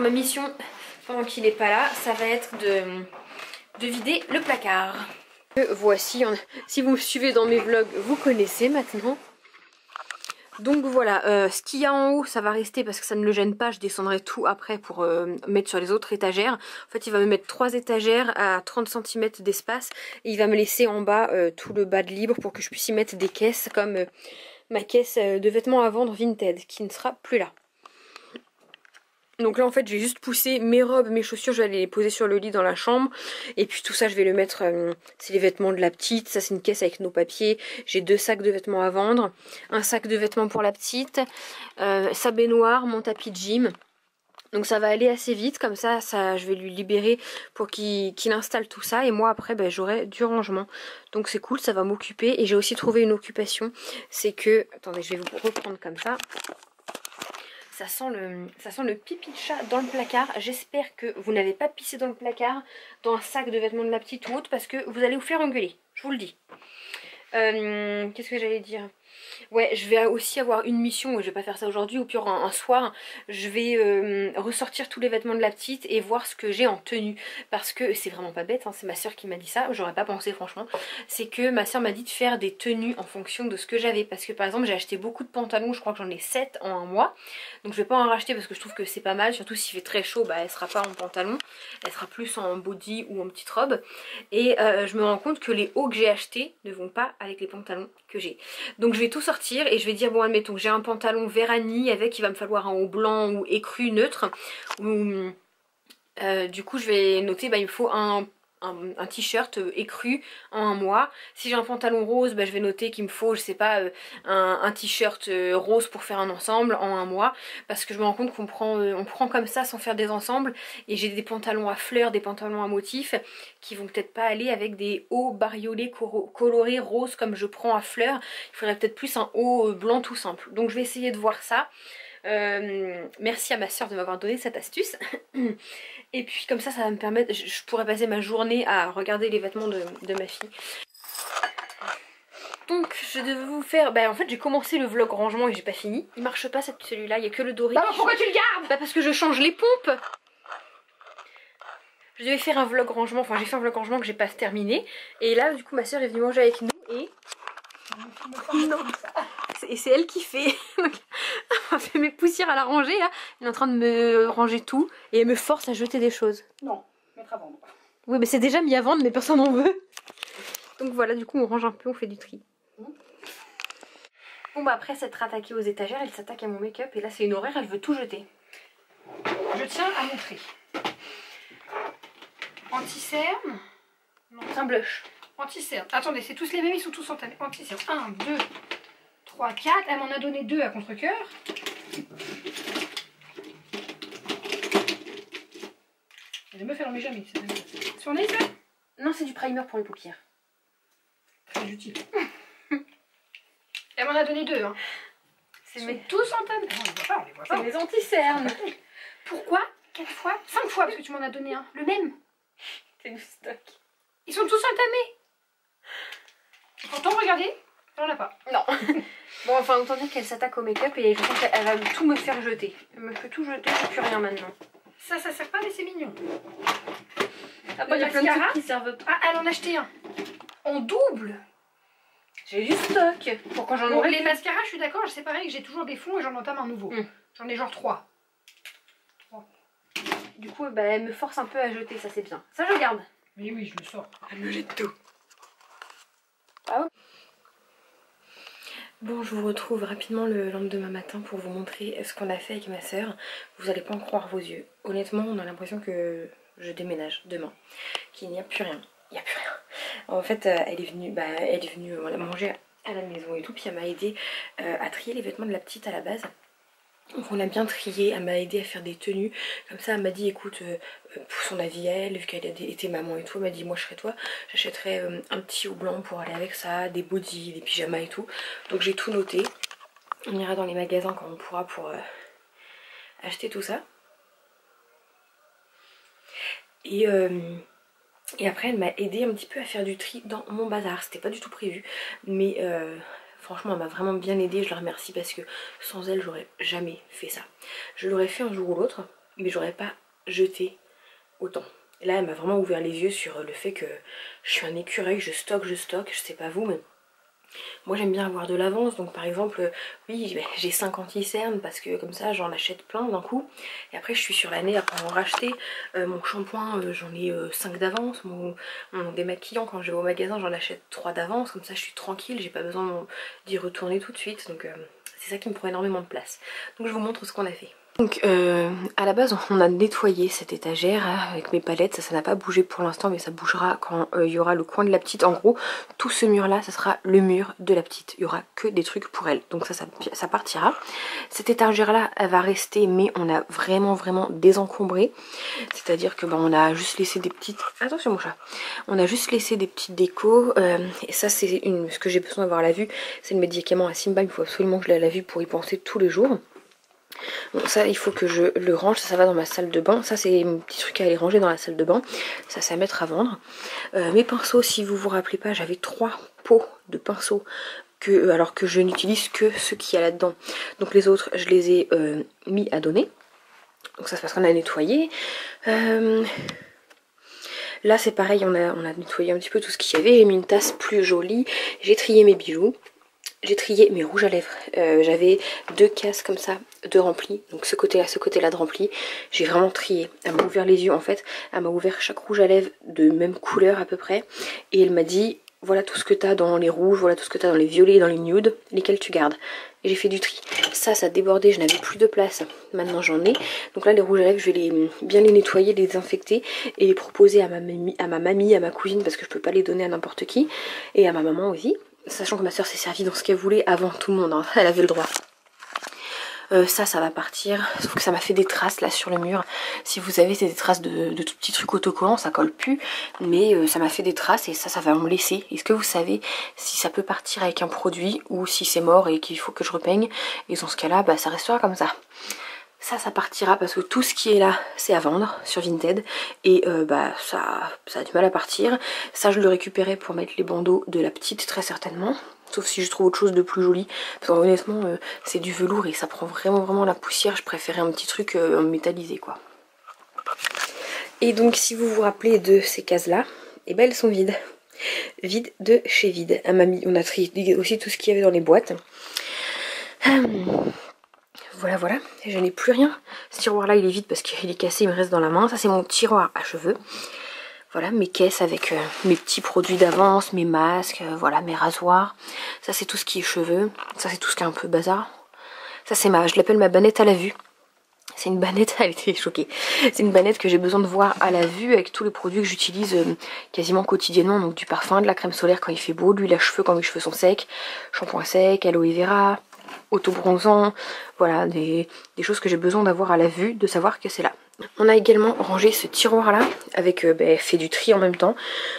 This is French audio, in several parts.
ma mission, pendant qu'il n'est pas là, ça va être de vider le placard. Voici, si vous me suivez dans mes vlogs, vous connaissez maintenant. Donc voilà, ce qu'il y a en haut ça va rester parce que ça ne le gêne pas, je descendrai tout après pour mettre sur les autres étagères. En fait il va me mettre 3 étagères à 30 cm d'espace et il va me laisser en bas tout le bas de libre pour que je puisse y mettre des caisses comme ma caisse de vêtements à vendre Vinted qui ne sera plus là. Donc là en fait je vais juste pousser mes robes, mes chaussures, je vais aller les poser sur le lit dans la chambre. Et puis tout ça je vais le mettre, c'est les vêtements de la petite, ça c'est une caisse avec nos papiers. J'ai 2 sacs de vêtements à vendre, un sac de vêtements pour la petite, sa baignoire, mon tapis de gym. Donc ça va aller assez vite, comme ça je vais lui libérer pour qu'il installe tout ça. Et moi après j'aurai du rangement. Donc c'est cool, ça va m'occuper. Et j'ai aussi trouvé une occupation, c'est que, attendez je vais vous reprendre comme ça. Ça sent le pipi de chat dans le placard. J'espère que vous n'avez pas pissé dans le placard, dans un sac de vêtements de la petite ou autre, parce que vous allez vous faire engueuler, je vous le dis. Qu'est-ce que j'allais dire? Ouais, je vais aussi avoir une mission, je vais pas faire ça aujourd'hui, au pire un soir, je vais ressortir tous les vêtements de la petite et voir ce que j'ai en tenue. Parce que c'est vraiment pas bête, hein, c'est ma soeur qui m'a dit ça, j'aurais pas pensé franchement. C'est que ma soeur m'a dit de faire des tenues en fonction de ce que j'avais. Parce que par exemple j'ai acheté beaucoup de pantalons, je crois que j'en ai 7 en un mois. Donc je vais pas en racheter parce que je trouve que c'est pas mal, surtout s'il fait très chaud, elle sera pas en pantalon, elle sera plus en body ou en petite robe. Et je me rends compte que les hauts que j'ai achetés ne vont pas avec les pantalons que j'ai. Donc je vais tout sortir et je vais dire bon admettons que j'ai un pantalon Vérani avec, il va me falloir un haut blanc ou écru neutre. Ou du coup je vais noter il me faut un t-shirt écru en un mois. Si j'ai un pantalon rose, je vais noter qu'il me faut, je sais pas, un t-shirt rose pour faire un ensemble en un mois. Parce que je me rends compte qu'on on prend comme ça sans faire des ensembles. Et j'ai des pantalons à fleurs, des pantalons à motifs qui vont peut-être pas aller avec des hauts bariolés colorés roses comme je prends à fleurs. Il faudrait peut-être plus un haut blanc tout simple. Donc je vais essayer de voir ça. Merci à ma soeur de m'avoir donné cette astuce. Et puis comme ça va me permettre, je pourrais passer ma journée à regarder les vêtements de ma fille. Donc je devais vous faire, en fait j'ai commencé le vlog rangement et j'ai pas fini. Il marche pas celui-là, il y a que le doré. Bah pourquoi tu le gardes? Parce que je change les pompes. Je devais faire un vlog rangement, enfin j'ai fait un vlog rangement que j'ai pas terminé. Et là du coup ma soeur est venue manger avec nous et... Non. Et c'est elle qui fait. Elle m'a fait mes poussières à la ranger là. Elle est en train de me ranger tout. Et elle me force à jeter des choses. Non, mettre à vendre. Oui mais c'est déjà mis à vendre mais personne n'en veut. Donc voilà, du coup on range un peu, on fait du tri. Bon après s'être attaquée aux étagères, elle s'attaque à mon make-up. Et là c'est une horreur, elle veut tout jeter. Je tiens à montrer. Anti-cerne. C'est un blush. Anti-cerne. Attendez, c'est tous les mêmes, ils sont tous entamés. Anti-cerne. 1, 2, 3, 4. Elle m'en a donné 2 à contre-cœur. Les meufs, elles en met jamais. C'est sur nez, ça? Non, c'est du primer pour les paupières. Très utile. Elle m'en a donné 2. Hein. Ils sont tous entamés. Non, on les voit pas, on les voit pas. C'est mes anti-cernes. Pourquoi 4 fois 5 fois, parce que tu m'en as donné un. Le même. C'est du stock. Ils sont tous entamés. Pourtant, regardez, on l'a pas. Non. Bon, enfin, autant dire qu'elle s'attaque au make-up et je pense qu'elle va tout me faire jeter. Elle me fait tout jeter, j'ai plus rien maintenant. Ça sert pas, mais c'est mignon. Après, il y a plein de trucs qui servent pas. Ah, elle en a acheté un. En double. J'ai du stock. Pour quand j'en aurai. Les mascaras, je suis d'accord, c'est pareil, j'ai toujours des fonds et j'en entame un nouveau. J'en ai genre 3. Du coup, elle me force un peu à jeter, ça c'est bien. Ça, je garde. Mais oui, je le sors. Elle me jette tout. Ah ouais. Bon, je vous retrouve rapidement le lendemain matin pour vous montrer ce qu'on a fait avec ma soeur. Vous n'allez pas en croire vos yeux. Honnêtement, on a l'impression que je déménage demain. Qu'il n'y a plus rien. Il n'y a plus rien. En fait, elle est venue manger à la maison et tout. Puis elle m'a aidé à trier les vêtements de la petite à la base. Donc on a bien trié, elle m'a aidé à faire des tenues. Comme ça elle m'a dit écoute, pour son avis elle, vu qu'elle était maman et tout, elle m'a dit moi je serais toi, j'achèterais un petit haut blanc pour aller avec ça, des bodys, des pyjamas et tout. Donc j'ai tout noté. On ira dans les magasins quand on pourra pour acheter tout ça. Et après elle m'a aidé un petit peu à faire du tri dans mon bazar. C'était pas du tout prévu, mais franchement elle m'a vraiment bien aidée, je la remercie parce que sans elle j'aurais jamais fait ça. Je l'aurais fait un jour ou l'autre, mais j'aurais pas jeté autant. Et là elle m'a vraiment ouvert les yeux sur le fait que je suis un écureuil, je stocke, je sais pas vous mais moi j'aime bien avoir de l'avance. Donc par exemple oui j'ai 5 anti-cernes parce que comme ça j'en achète plein d'un coup et après je suis sur l'année à en racheter. Mon shampoing j'en ai 5 d'avance, mon démaquillant quand je vais au magasin j'en achète 3 d'avance, comme ça je suis tranquille, j'ai pas besoin d'y retourner tout de suite. Donc c'est ça qui me prend énormément de place. Donc je vous montre ce qu'on a fait. Donc à la base on a nettoyé cette étagère avec mes palettes, ça n'a pas bougé pour l'instant mais ça bougera quand il y aura le coin de la petite. En gros tout ce mur là ça sera le mur de la petite, il y aura que des trucs pour elle, donc ça partira. Cette étagère là elle va rester mais on a vraiment désencombré, c'est à dire que on a juste laissé des petites, attention mon chat, on a juste laissé des petites décos et ça c'est ce que j'ai besoin d'avoir à la vue, c'est le médicament à Simba, il faut absolument que je l'ai à la vue pour y penser tous les jours. Donc ça il faut que je le range, ça va dans ma salle de bain, ça c'est mon petit truc à aller ranger dans la salle de bain, ça c'est à mettre à vendre. Mes pinceaux, si vous vous rappelez pas, j'avais 3 pots de pinceaux alors que je n'utilise que ceux qu'il y a là-dedans. Donc les autres je les ai mis à donner. Donc ça c'est parce qu'on a nettoyé. Là c'est pareil, on a nettoyé un petit peu tout ce qu'il y avait, j'ai mis une tasse plus jolie, j'ai trié mes bijoux. J'ai trié mes rouges à lèvres, j'avais 2 cases comme ça de remplis, donc ce côté là de remplis, j'ai vraiment trié. Elle m'a ouvert les yeux en fait, elle m'a ouvert chaque rouge à lèvres de même couleur à peu près, et elle m'a dit voilà tout ce que t'as dans les rouges, voilà tout ce que t'as dans les violets, dans les nudes, lesquels tu gardes. Et j'ai fait du tri. Ça débordait, je n'avais plus de place, maintenant j'en ai. Donc là les rouges à lèvres, je vais bien les nettoyer, les désinfecter et les proposer à ma mamie, à ma cousine, parce que je peux pas les donner à n'importe qui, et à ma maman aussi. Sachant que ma soeur s'est servie dans ce qu'elle voulait avant tout le monde, hein. Elle avait le droit. Ça va partir, sauf que ça m'a fait des traces là sur le mur. Si vous avez, c'est des traces de tout petits trucs autocollants, ça colle plus, mais ça m'a fait des traces et ça va me laisser. Est-ce que vous savez si ça peut partir avec un produit ou si c'est mort et qu'il faut que je repeigne? Et dans ce cas là, ça restera comme ça. Ça partira parce que tout ce qui est là c'est à vendre sur Vinted et ça a du mal à partir. Ça je le récupérais pour mettre les bandeaux de la petite très certainement, sauf si je trouve autre chose de plus joli, parce que honnêtement c'est du velours et ça prend vraiment la poussière. Je préférais un petit truc métallisé quoi. Et donc si vous vous rappelez de ces cases là, et elles sont vides. Vides de chez Vide. À mamie on a trié aussi tout ce qu'il y avait dans les boîtes. Voilà, je n'ai plus rien. Ce tiroir là il est vide parce qu'il est cassé, il me reste dans la main. Ça c'est mon tiroir à cheveux. Voilà mes caisses avec mes petits produits d'avance, mes masques, voilà mes rasoirs. Ça c'est tout ce qui est cheveux. Ça c'est tout ce qui est un peu bazar. Ça c'est je l'appelle ma bannette à la vue. C'est une bannette, elle était choquée. C'est une bannette que j'ai besoin de voir à la vue avec tous les produits que j'utilise quasiment quotidiennement. Donc du parfum, de la crème solaire quand il fait beau, de l'huile à cheveux quand mes cheveux sont secs, shampoing sec, aloe vera, auto-bronzant, voilà, des choses que j'ai besoin d'avoir à la vue, de savoir que c'est là. On a également rangé ce tiroir là avec fait du tri en même temps.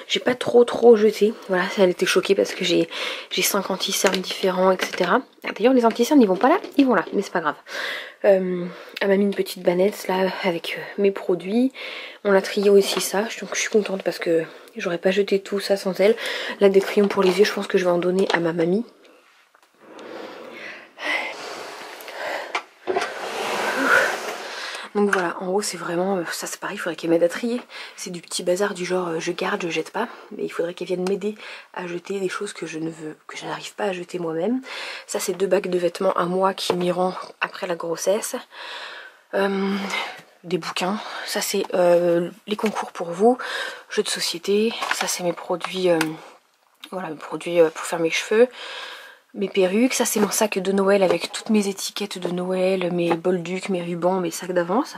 J'ai pas trop jeté, voilà, elle était choquée parce que j'ai 5 anti-cernes différents, etc. D'ailleurs les anti-cernes ils vont pas là, ils vont là, mais c'est pas grave. Elle m'a mis une petite bannette là avec mes produits. On a trié aussi ça, donc je suis contente parce que j'aurais pas jeté tout ça sans elle. Là des crayons pour les yeux, je pense que je vais en donner à ma mamie. Donc voilà, en gros c'est vraiment, ça c'est pareil, il faudrait qu'elle m'aide à trier. C'est du petit bazar du genre je garde, je jette pas. Mais il faudrait qu'elle vienne m'aider à jeter des choses que je n'arrive pas à jeter moi-même. Ça c'est 2 bacs de vêtements à moi qui m'iront après la grossesse. Des bouquins, ça c'est les concours pour vous, jeux de société, ça c'est mes produits, voilà mes produits pour faire mes cheveux. Mes perruques, ça c'est mon sac de Noël avec toutes mes étiquettes de Noël, mes bolducs, mes rubans, mes sacs d'avance.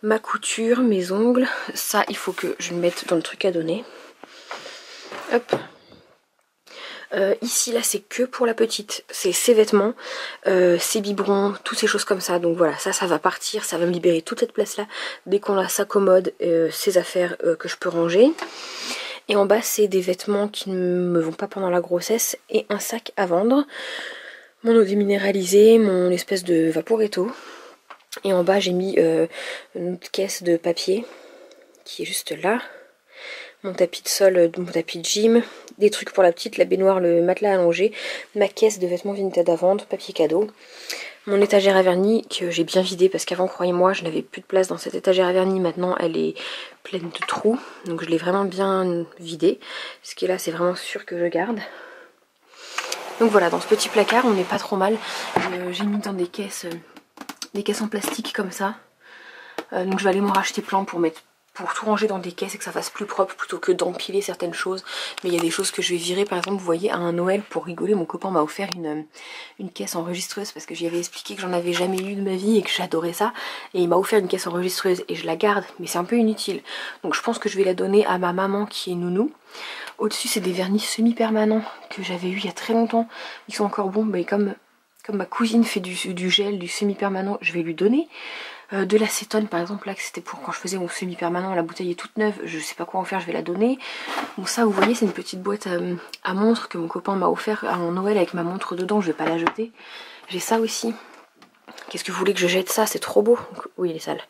Ma couture, mes ongles, ça il faut que je le mette dans le truc à donner. Hop. Ici là c'est que pour la petite, c'est ses vêtements, ses biberons, toutes ces choses comme ça. Donc voilà, ça va partir, ça va me libérer toute cette place là dès qu'on a sa commode, ses affaires que je peux ranger. Et en bas c'est des vêtements qui ne me vont pas pendant la grossesse et un sac à vendre. Mon eau déminéralisée, mon espèce de Vaporetto. Et en bas j'ai mis une autre caisse de papier qui est juste là. Mon tapis de sol, mon tapis de gym, des trucs pour la petite, la baignoire, le matelas allongé, ma caisse de vêtements Vinted à vendre, papier cadeau. Mon étagère à vernis que j'ai bien vidée parce qu'avant, croyez-moi, je n'avais plus de place dans cette étagère à vernis. Maintenant, elle est pleine de trous. Donc je l'ai vraiment bien vidée. Ce qui est là, c'est vraiment sûr que je garde. Donc voilà, dans ce petit placard, on n'est pas trop mal. J'ai mis dans des caisses en plastique comme ça. Donc je vais aller m'en racheter plein pour tout ranger dans des caisses et que ça fasse plus propre plutôt que d'empiler certaines choses. Mais il y a des choses que je vais virer. Par exemple, vous voyez, à un Noël, pour rigoler, mon copain m'a offert une caisse enregistreuse parce que j'y avais expliqué que j'en avais jamais eu de ma vie et que j'adorais ça. Et il m'a offert une caisse enregistreuse et je la garde, mais c'est un peu inutile. Donc je pense que je vais la donner à ma maman qui est nounou. Au-dessus, c'est des vernis semi-permanents que j'avais eu il y a très longtemps. Ils sont encore bons, mais comme ma cousine fait du gel, du semi-permanent, je vais lui donner. De l'acétone par exemple, là que c'était pour quand je faisais mon semi-permanent, la bouteille est toute neuve, je sais pas quoi en faire, je vais la donner. Bon, ça vous voyez, c'est une petite boîte à montre que mon copain m'a offert à Noël avec ma montre dedans, je vais pas la jeter. J'ai ça aussi. Qu'est-ce que vous voulez que je jette ça? C'est trop beau. Donc, oui, il est sale.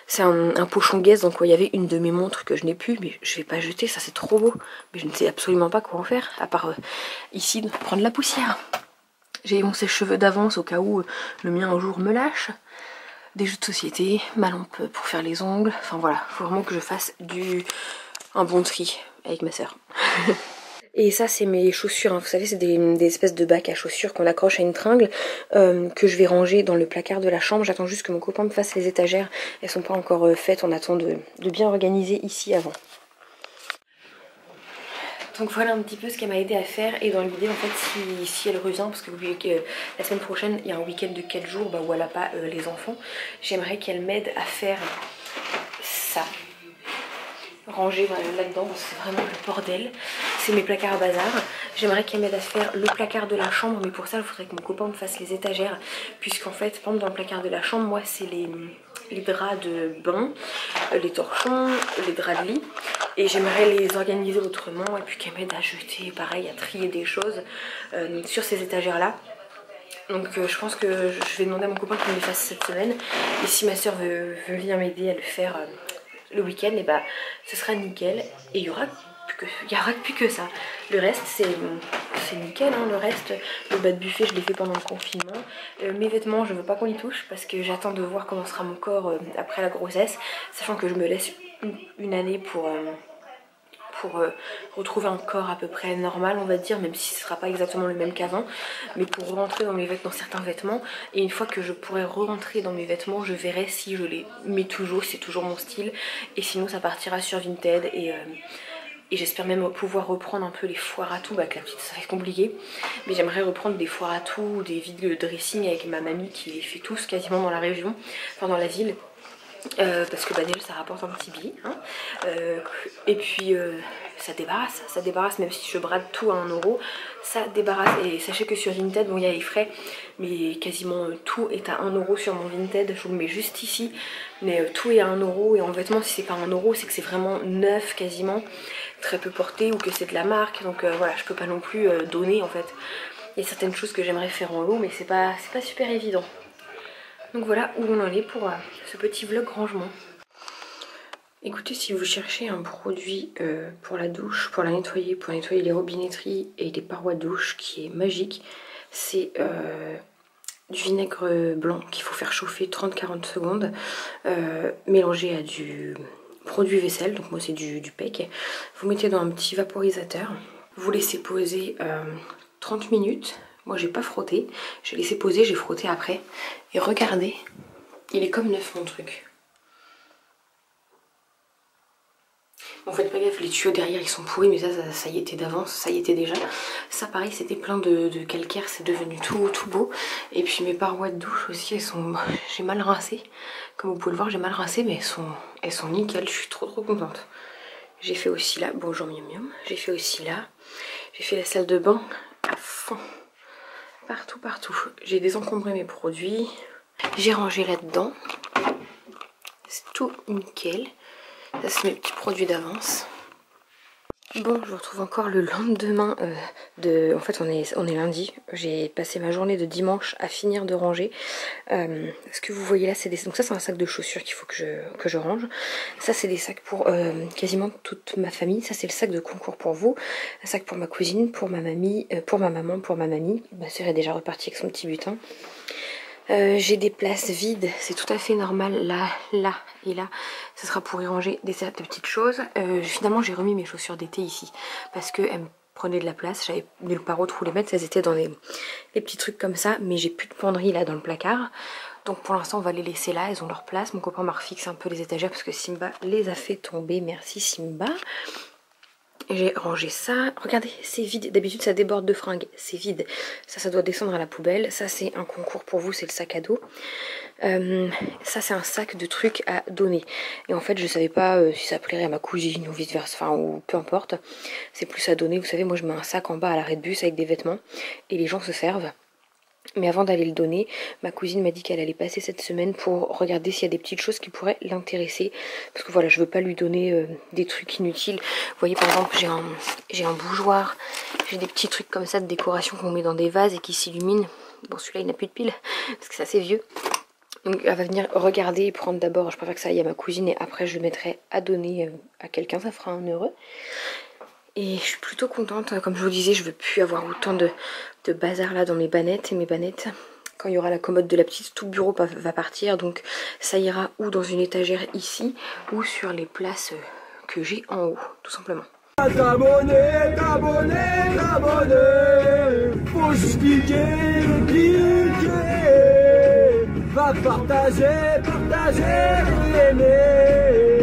C'est un pochon Guess, donc il y avait une de mes montres que je n'ai plus, mais je vais pas jeter, ça c'est trop beau. Mais je ne sais absolument pas quoi en faire, à part ici prendre la poussière. J'ai mon sèche-cheveux d'avance au cas où le mien un jour me lâche. Des jeux de société, ma lampe pour faire les ongles. Enfin voilà, faut vraiment que je fasse un bon tri avec ma soeur. Et ça c'est mes chaussures, hein. Vous savez c'est des espèces de bacs à chaussures qu'on accroche à une tringle que je vais ranger dans le placard de la chambre. J'attends juste que mon copain me fasse les étagères. Elles sont pas encore faites, on attend de bien organiser ici avant. Donc voilà un petit peu ce qu'elle m'a aidé à faire et dans l'idée en fait si elle revient, parce que vous voyez que la semaine prochaine il y a un week-end de 4 jours où elle n'a pas les enfants, j'aimerais qu'elle m'aide à faire ça, ranger là-dedans parce que c'est vraiment le bordel, c'est mes placards à bazar. J'aimerais qu'elle m'aide à faire le placard de la chambre, mais pour ça il faudrait que mon copain me fasse les étagères, puisqu'en fait pendant dans le placard de la chambre, moi c'est les draps de bain, les torchons, les draps de lit. Et j'aimerais les organiser autrement et puis qu'elle m'aide à jeter, pareil, à trier des choses sur ces étagères là. Donc je pense que je vais demander à mon copain qu'il me les fasse cette semaine. Et si ma soeur veut venir m'aider à le faire le week-end, et bah ce sera nickel. Et il y aura plus que ça. Le reste c'est nickel, hein. Le reste, le bas de buffet je l'ai fait pendant le confinement. Mes vêtements je veux pas qu'on y touche parce que j'attends de voir comment sera mon corps après la grossesse. Sachant que je me laisse une année pour retrouver un corps à peu près normal on va dire, même si ce sera pas exactement le même qu'avant, mais pour rentrer dans certains vêtements. Et une fois que je pourrai re-rentrer dans mes vêtements, je verrai si je les mets toujours, c'est toujours mon style, et sinon ça partira sur Vinted. Et j'espère même pouvoir reprendre un peu les foires à tout, avec la petite ça va être compliqué, mais j'aimerais reprendre des foires à tout, des vidéos de dressing avec ma mamie qui les fait tous quasiment dans la région, enfin dans la ville. Parce que déjà ça rapporte un petit billet, hein. Et puis ça débarrasse même si je brade tout à 1 €, ça débarrasse. Et sachez que sur Vinted, bon il y a les frais, mais quasiment tout est à 1 € sur mon Vinted, je vous le mets juste ici, mais tout est à 1 € et en vêtements si c'est pas 1 € c'est que c'est vraiment neuf quasiment, très peu porté ou que c'est de la marque, donc voilà je peux pas non plus donner en fait. Il y a certaines choses que j'aimerais faire en lot mais c'est pas super évident. Donc voilà où on en est pour ce petit vlog rangement. Écoutez, si vous cherchez un produit pour la douche, pour nettoyer les robinetteries et les parois de douche qui est magique, c'est du vinaigre blanc qu'il faut faire chauffer 30-40 secondes, mélangé à du produit vaisselle, donc moi c'est du PEC. Vous mettez dans un petit vaporisateur, vous laissez poser 30 minutes. Moi j'ai pas frotté, j'ai laissé poser, j'ai frotté après. Et regardez, il est comme neuf mon truc. En fait pas gaffe, les tuyaux derrière ils sont pourris, mais ça y était d'avance, ça y était déjà. Ça pareil c'était plein de calcaire, c'est devenu tout beau. Et puis mes parois de douche aussi, elles sont... j'ai mal rincé. Comme vous pouvez le voir j'ai mal rincé, mais elles sont nickel, je suis trop contente. J'ai fait aussi là, bonjour miam miam, j'ai fait aussi là. J'ai fait la salle de bain à fond. Partout. J'ai désencombré mes produits. J'ai rangé là-dedans. C'est tout nickel. Ça c'est mes petits produits d'avance. Bon, je vous retrouve encore le lendemain en fait on est lundi. J'ai passé ma journée de dimanche à finir de ranger. Ce que vous voyez là, c'est donc ça c'est un sac de chaussures qu'il faut que je range. Ça c'est des sacs pour quasiment toute ma famille. Ça c'est le sac de concours pour vous. Un sac pour ma cousine, pour ma mamie, pour ma maman, pour ma mamie. Ma soeur est déjà repartie avec son petit butin. J'ai des places vides, c'est tout à fait normal, là, là et là, ça sera pour y ranger des petites choses. Finalement j'ai remis mes chaussures d'été ici, parce qu'elles me prenaient de la place, j'avais nulle part autre où les mettre, elles étaient dans les petits trucs comme ça, mais j'ai plus de penderie là dans le placard. Donc pour l'instant on va les laisser là, elles ont leur place. Mon copain m'a refixé un peu les étagères parce que Simba les a fait tomber, merci Simba. J'ai rangé ça, regardez c'est vide, d'habitude ça déborde de fringues, c'est vide, ça doit descendre à la poubelle, ça c'est un concours pour vous, c'est le sac à dos, ça c'est un sac de trucs à donner, et en fait je savais pas si ça plairait à ma cousine ou vice versa, enfin ou peu importe, c'est plus à donner, vous savez moi je mets un sac en bas à l'arrêt de bus avec des vêtements, et les gens se servent. Mais avant d'aller le donner, ma cousine m'a dit qu'elle allait passer cette semaine pour regarder s'il y a des petites choses qui pourraient l'intéresser. Parce que voilà, je veux pas lui donner des trucs inutiles. Vous voyez par exemple, j'ai un bougeoir, j'ai des petits trucs comme ça de décoration qu'on met dans des vases et qui s'illuminent. Bon celui-là il n'a plus de pile, parce que c'est assez vieux. Donc elle va venir regarder et prendre d'abord, je préfère que ça aille à ma cousine et après je le mettrai à donner à quelqu'un, ça fera un heureux. Et je suis plutôt contente, comme je vous disais, je veux plus avoir autant de bazar là dans mes bannettes. Et mes bannettes, quand il y aura la commode de la petite, tout le bureau va partir. Donc ça ira ou dans une étagère ici, ou sur les places que j'ai en haut, tout simplement. T'abonner, faut juste cliquer, va partager, aimer.